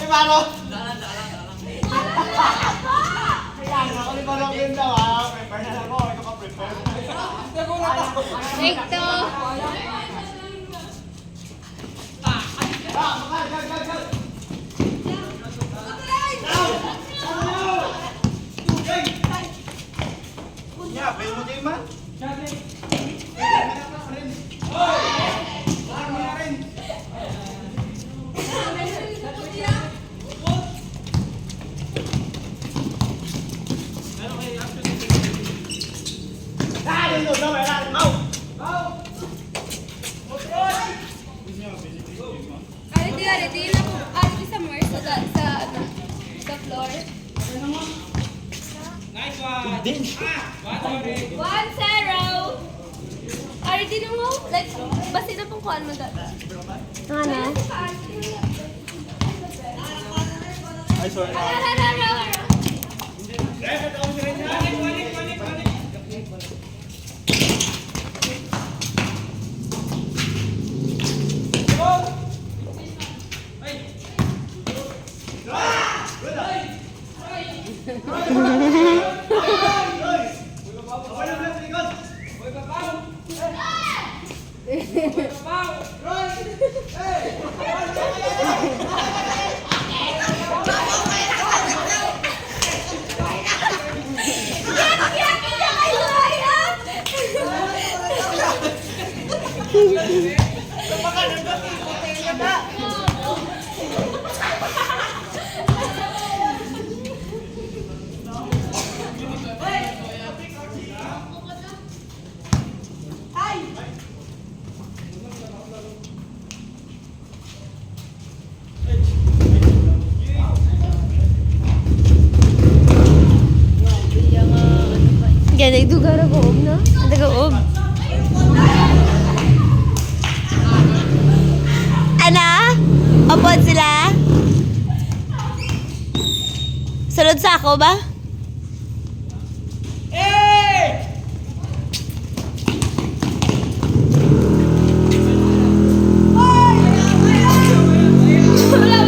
Maro! Ayan, ako ni Maro din daw ha. Prepare na lang ako. Ikaw ka prepare. Take to. Yeah, pay mo din man. Ready na po. Sa more sa floor. Nice one. 1-0. Ready na mo? Like, basta na pong kuhaan mo dati. Ano? Ay, sorry. Yan, nagdugar ako na. Nag-oob. Ana? Opod sila? Sunod sa ako ba? Wala.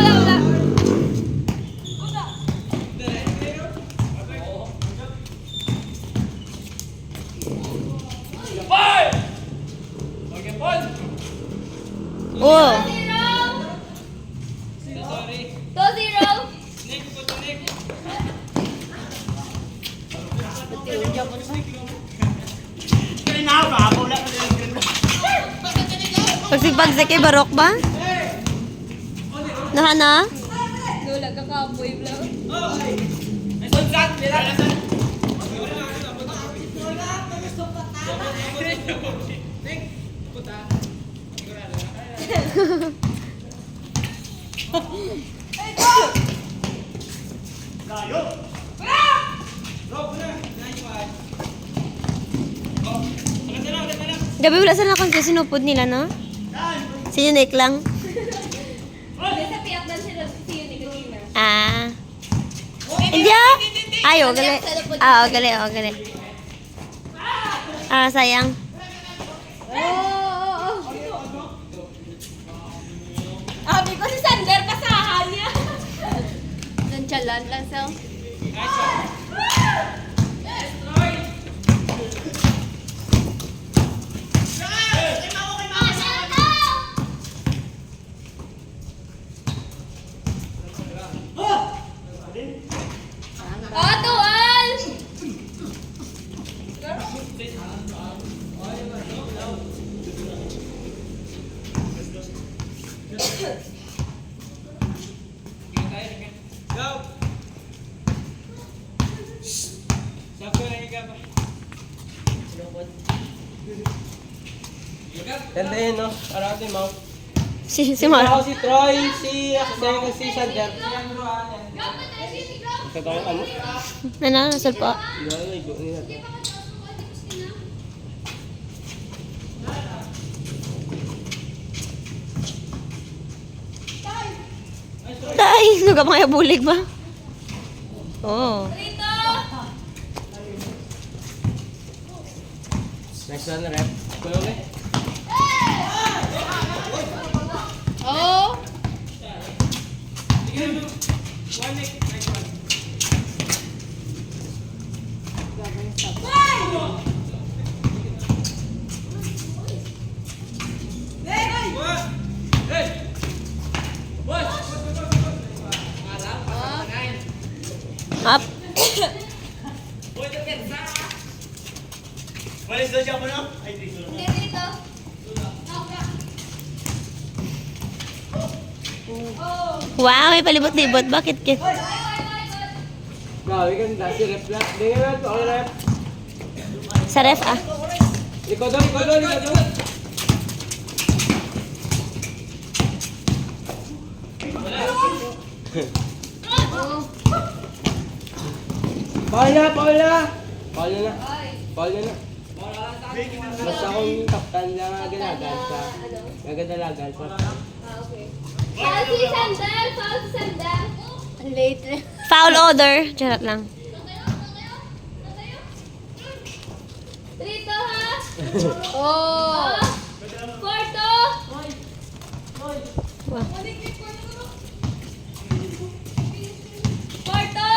Oh. 2-0. Pagsig-pagsig kay Barok ba? Nahana? Dula ka kapoy vlog. Gabi wala sana kung sinupod nila, no? Sinunik lang. Ah. Hindi ah. Ay, oh, gali. Ah, oh, gali, oh, gali. Ah, sayang. Abi ko si Sander kasahan niya. Nonchalant lang siya. Tual! Ganda yun, no? Aratin mo. Si Mara. Si Troy, si Sander. Ito tayo, ano? Nasal pa. Tay, nuga mga bulig ba? Oh. Next one, rep. Kulo ulit. Oh. Sige, Wow, may palibot-libot. Bakit kit? Grabe ganda. Si rep lang. Hindi nga rep. Okay rep. Sa ref ah. Likod doon, likod doon, likod doon. Paul na, Paul na. Paul na na. Paul na na. Basta akong kaptan lang agad-agad sa... Agad-agad sa... Foul si Sander! Foul si Sander! Late. Foul order. Charot lang. Trito ha! Oh. Porto! Wow. Porto!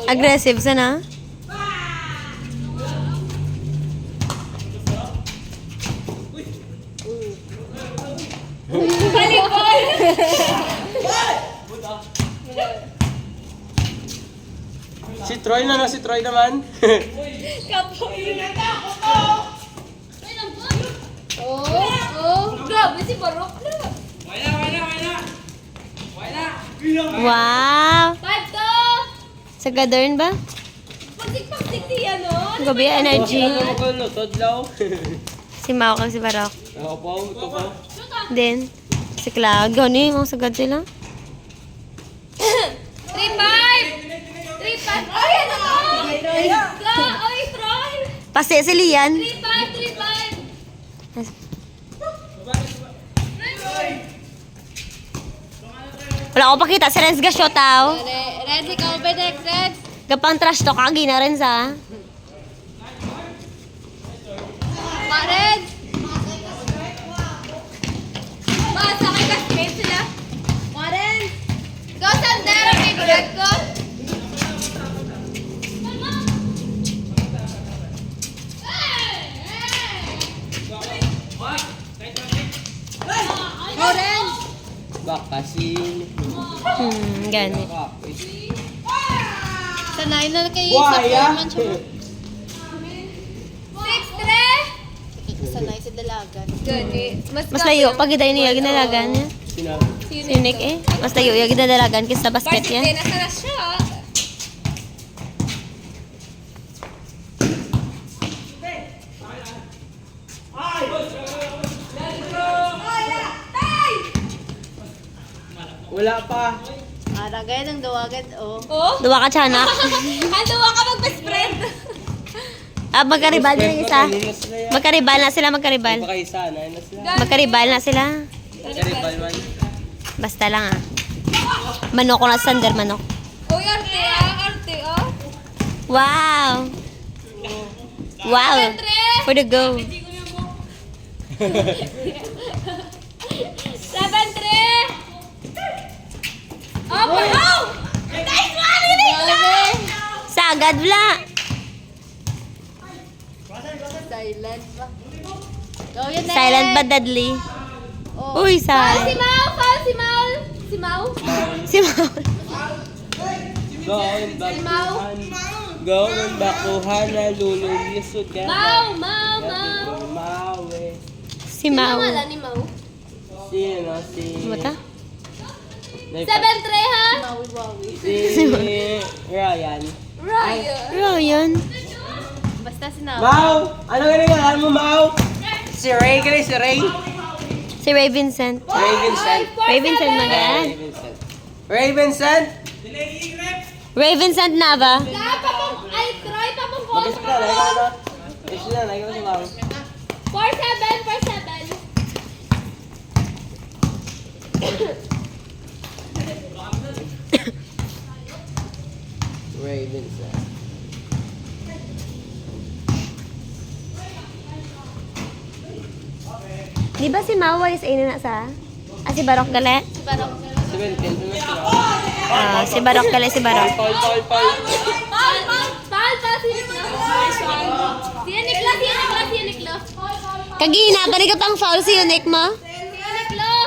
Aggressive sana. Si Troy na no, si Troy naman. Oh! Grabe si Barok! Wow. 5 to! Sa Gadern ba? Pagsik-pagsik siya no? Gabi energy. Ano ko lutod law? Si Mau kang si Barok. Ako po, ito po. Then, si Cloud. Gani, mga sagad sila. 3-5! 3-5! Ay, ano ko? Ay, Troy! Pasi si Lian. 3-5! Wala ko pakita si Renz Gasyo tao. Red, ikaw ba next, Red? Gapang trash talk kagi na rin sa. Red! Basta kay Cascade sila. Red! Go, Sander! Ang favorite ko. Red! Baka si... Gani. Sanay na kay Buhaya! 6-3! Sanay sa dalagan. Gani. Mas layo pag iday niya ginalagan niya. Sinabi. Sinik eh. Mas layo yung ginalagan kaysa basket Basket niya. nasa na siya. Wala pa. Aragay ng dawagan, oh. Duwa ka tiyanak. Handuwa ka mag-best friend. Magkaribal na yung isa. Linis na yan. Magkaribal na sila, magkaribal. Baka isa na yun na sila. Magkaribal na sila. Karibal man. Basta lang ah. Manok ko na Sander, manok. Uy, arte ah, arte ah. Wow! Wow! For the go. 7-3! Oh, wow! Nice one, Unique! Sagad wala. Silent ba? Go yun eh. Silent but deadly. Oh. Uy, Foul si silent. Mau! Foul si Mau! Si Mau? Si Maul. Gawin bakuhan. Gawin bakuhan na lululis together. Mau! Mau! Mau! Mawe. Si Mau. Wala ni Mau. Sino si... Mata? 7-3 ha? Si Ryan. Ryan. Ryan. Basta sinabi. Mau! Ano ganyan mo, Mau? Si Ray, ganyan si Ray. Si Ray Vincent. Ray Vincent. Ray Vincent na Ray gan. Vincent. Ray Vincent? Ray Vincent na ba? Ay, Troy pa pong Mag-isip na, like ka na. Isip na, like ka si Mau. 4-7. Ray Vincent. Di ba si Mau is na na sa? Si Barok gale? 17, doon na sila. Si Barok gale, si Barok. Paul. Paul, si Nikla. Kagina, balik ka pang foul si Unique mo?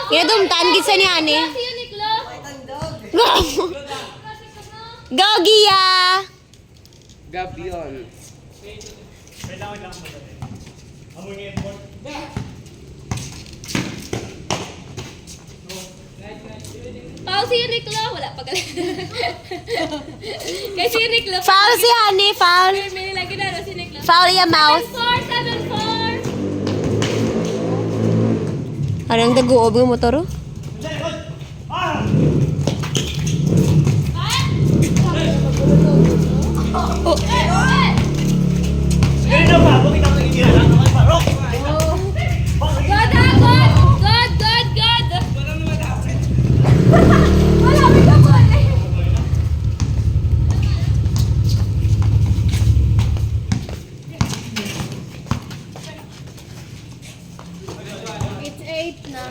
Kinadumtaan gisa ni Ani. Si Nikla. Go, Gia! Gabion. Wait lang. Amoy nga yung board. Pao si Riklo. Wala pa galing. Kay si Riklo. Foul si Honey, foul. May lagi na si Riklo. Foul yung mouse. 7-4. Parang daguob yung motor, oh. Ah! Oh. Sige na ba? Bakit ako nagigila lang naman pa? Rock! God, God! God, God, God! Wala may kapal eh. It's 8 na.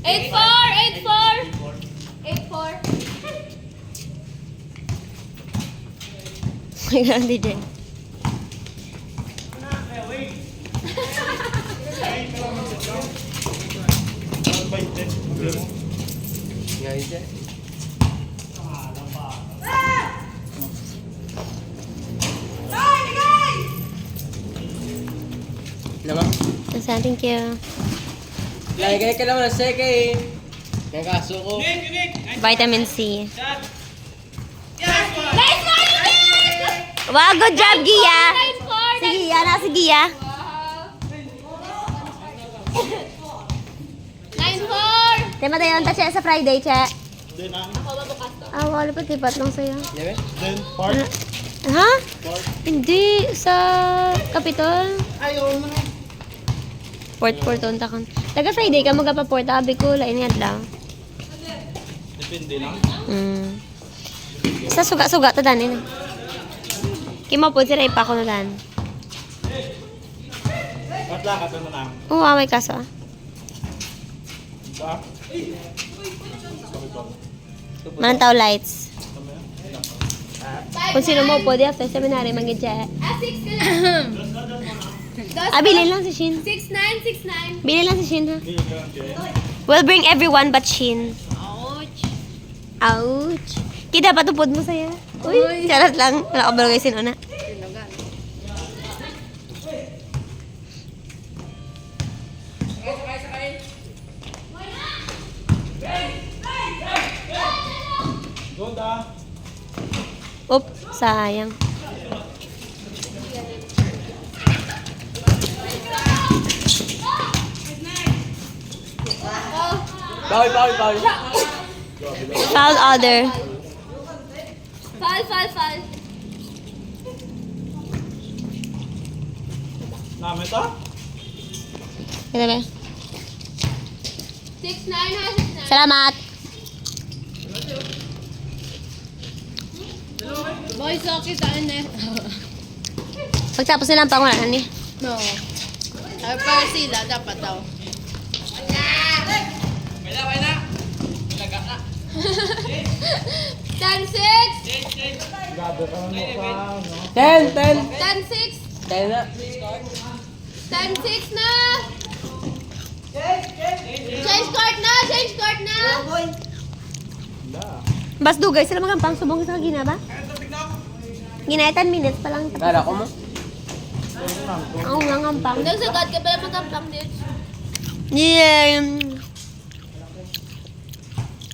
Eight four, 8-4. My God, DJ. Ngayon siya. Naman. Sasa, thank you. Lagay ka naman ng seke eh. Yung kaso ko. Vitamin C. Nice one, Nick! Wow, good job, Gia! 9-4. Si Gia, nasa Gia. 9-4. Tema tayo ang tatsa sa Friday, che. Then, Ako mabukas to. Ah, wala pa tipat lang sa'yo. Yabe? then, part. Ha? Hindi, sa Capitol. Ayaw mo na. Port unta kan. Taga Friday ka magapa-port, abi ko, lain nga lang. Depende lang. Sa suga-suga, to danin. Kima po, sira ipa ko na dan. Patla ka pa mo na. Oo, may kaso ah. Ba? Manantaw lights. Kung sino mo po, di after seminary, mag-idya. 6 ka lang. Ah, bilhin lang si Shin. 6-9. Bilhin lang si Shin, ha? Hindi ka lang kaya. We'll bring everyone but Shin. Ouch. Ouch. Kita patupod mo saya. Uy, charot lang. Wala ka balagay sinuna. Don't ah. Oop, sayang. Bawal. Foul order. Foul. Namin to? Kita ba? 6-9 ha, 6-9. Salamat. Boy, sakit saan eh. Pagtapos nilang pangunahan ni. No. Ay, para sila, dapat daw. 10-6. Grabe ka lang mukha, no? 10. 10-6. 10 na. 10-6 na. Change court na. Bas dugay sila magampang subong sa gina ba? Gina 10 minutes pa lang. Kala ko mo. Ang ngampang. Nagsagad ka pala magampang din. Yeah.